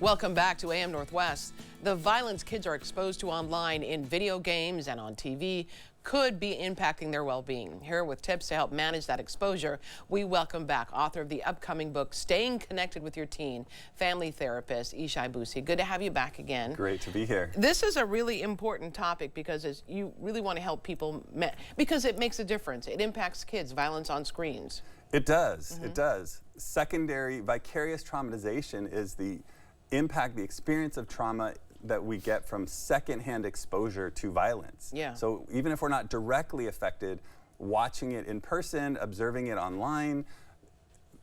Welcome back to AM Northwest. The violence kids are exposed to online in video games and on TV could be impacting their well-being. Here with tips to help manage that exposure, we welcome back author of the upcoming book, Staying Connected with Your Teen, family therapist Yshai Boussi. Good to have you back again. Great to be here. This is a really important topic because you really want to help people, because it makes a difference. It impacts kids, violence on screens. It does, it does. Secondary vicarious traumatization is the impact, the experience of trauma that we get from secondhand exposure to violence. Yeah. So even if we're not directly affected, watching it in person, observing it online,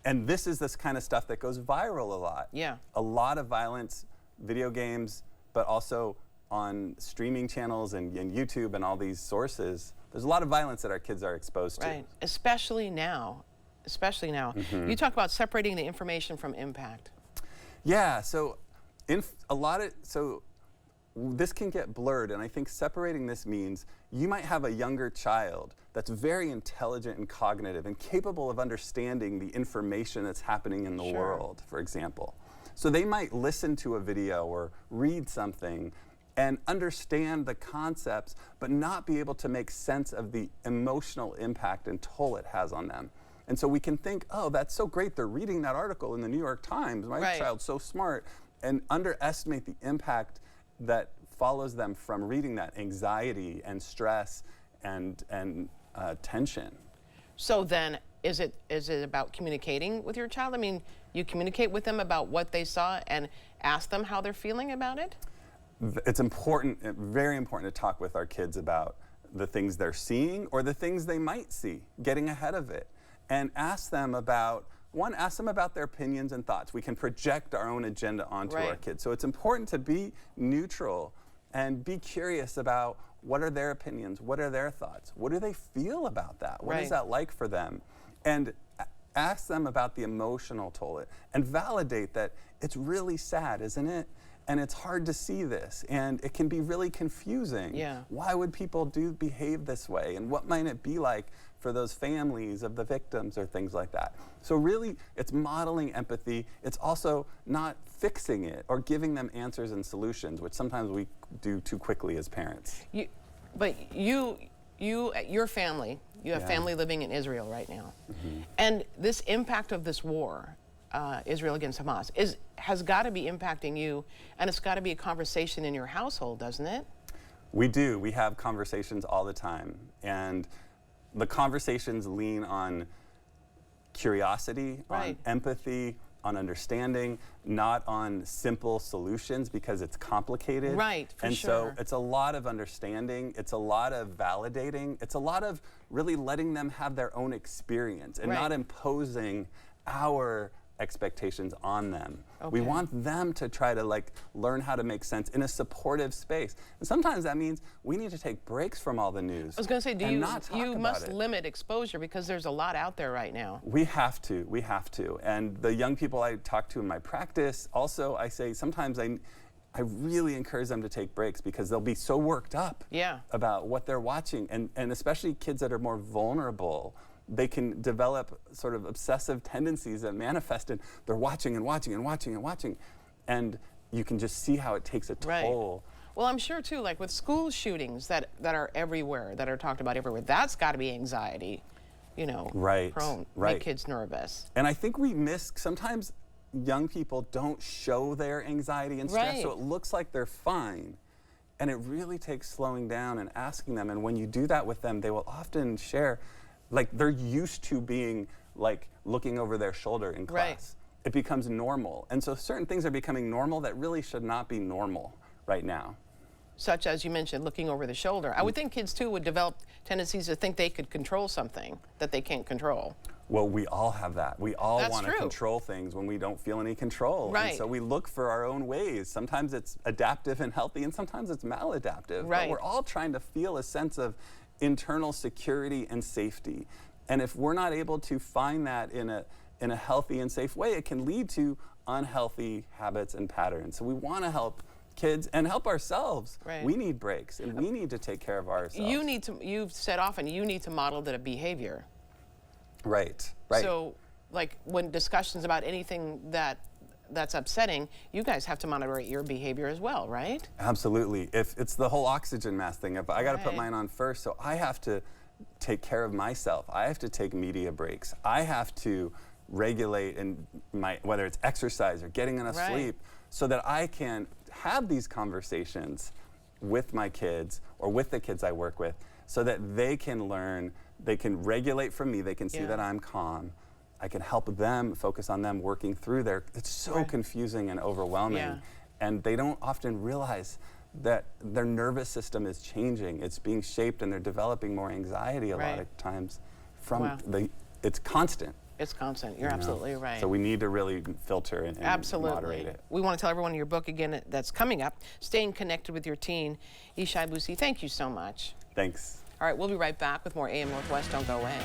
and this kind of stuff that goes viral a lot. Yeah. A lot of violence, video games, but also on streaming channels and YouTube and all these sources. There's a lot of violence that our kids are exposed to. Right, especially now. Especially now. You talk about separating the information from impact. Yeah, so this can get blurred, and I think separating this means you might have a younger child that's very intelligent and cognitive and capable of understanding the information that's happening in the world, for example. So they might listen to a video or read something and understand the concepts, but not be able to make sense of the emotional impact and toll it has on them. And so we can think, oh, that's so great, they're reading that article in the New York Times, my child's so smart, and underestimate the impact that follows them from reading that, anxiety and stress and tension. So then, is it about communicating with your child? I mean, you communicate with them about what they saw and ask them how they're feeling about it? It's important, very important to talk with our kids about the things they're seeing or the things they might see, getting ahead of it. And ask them about, ask them about their opinions and thoughts. We can project our own agenda onto our kids. So it's important to be neutral and be curious about what are their opinions, what are their thoughts, what do they feel about that, what is that like for them? And ask them about the emotional toll and validate that it's really sad, isn't it? And it's hard to see this, and it can be really confusing. Yeah. Why would people behave this way, and what might it be like for those families of the victims or things like that? So really, it's modeling empathy. It's also not fixing it or giving them answers and solutions, which sometimes we do too quickly as parents. Your family, you have family living in Israel right now, and this impact of this war, Israel against Hamas, has got to be impacting you, and it's got to be a conversation in your household, doesn't it? We do. We have conversations all the time, and the conversations lean on curiosity, on empathy, on understanding, not on simple solutions because it's complicated. Right, for and sure. so it's a lot of understanding, it's a lot of validating, it's a lot of really letting them have their own experience and not imposing our expectations on them. We want them to try to learn how to make sense in a supportive space. And sometimes that means we need to take breaks from all the news. I was going to say, you must limit exposure because there's a lot out there right now. We have to. And the young people I talk to in my practice, also I say sometimes I really encourage them to take breaks because they'll be so worked up about what they're watching, and especially kids that are more vulnerable. They can develop sort of obsessive tendencies that manifest in they're watching and watching and watching and watching, and you can just see how it takes a toll. Well, I'm sure too, like with school shootings that are everywhere, that are talked about everywhere, that's got to be anxiety, prone, make kids nervous. And I think we miss, sometimes young people don't show their anxiety and stress, so it looks like they're fine. And it really takes slowing down and asking them, and when you do that with them, they will often share, they're used to being looking over their shoulder in class. It becomes normal. And so certain things are becoming normal that really should not be normal right now. Such as you mentioned, looking over the shoulder. I would think kids too would develop tendencies to think they could control something that they can't control. Well, we all have that. We all want to control things when we don't feel any control. And so we look for our own ways. Sometimes it's adaptive and healthy, and sometimes it's maladaptive. But we're all trying to feel a sense of internal security and safety. And if we're not able to find that in a healthy and safe way, it can lead to unhealthy habits and patterns. So we want to help kids and help ourselves. We need breaks, and we need to take care of ourselves. You've said often, you need to model the behavior. Right. So, when discussions about anything that that's upsetting, you guys have to moderate your behavior as well, right? Absolutely. If it's the whole oxygen mask thing, if I got to put Right. mine on first, so I have to take care of myself. I have to take media breaks. I have to regulate in whether it's exercise or getting enough Right. sleep, so that I can have these conversations with my kids or with the kids I work with, so that they can learn, they can regulate from me, they can see that I'm calm. I can help them focus on them working through it's so confusing and overwhelming. And they don't often realize that their nervous system is changing. It's being shaped, and they're developing more anxiety a lot of times from it's constant. It's constant. You're absolutely right. So we need to really filter and moderate it. We want to tell everyone your book again that's coming up, Staying Connected with Your Teen. Yshai, Boussi, thank you so much. Thanks. All right, we'll be right back with more AM Northwest. Don't go away.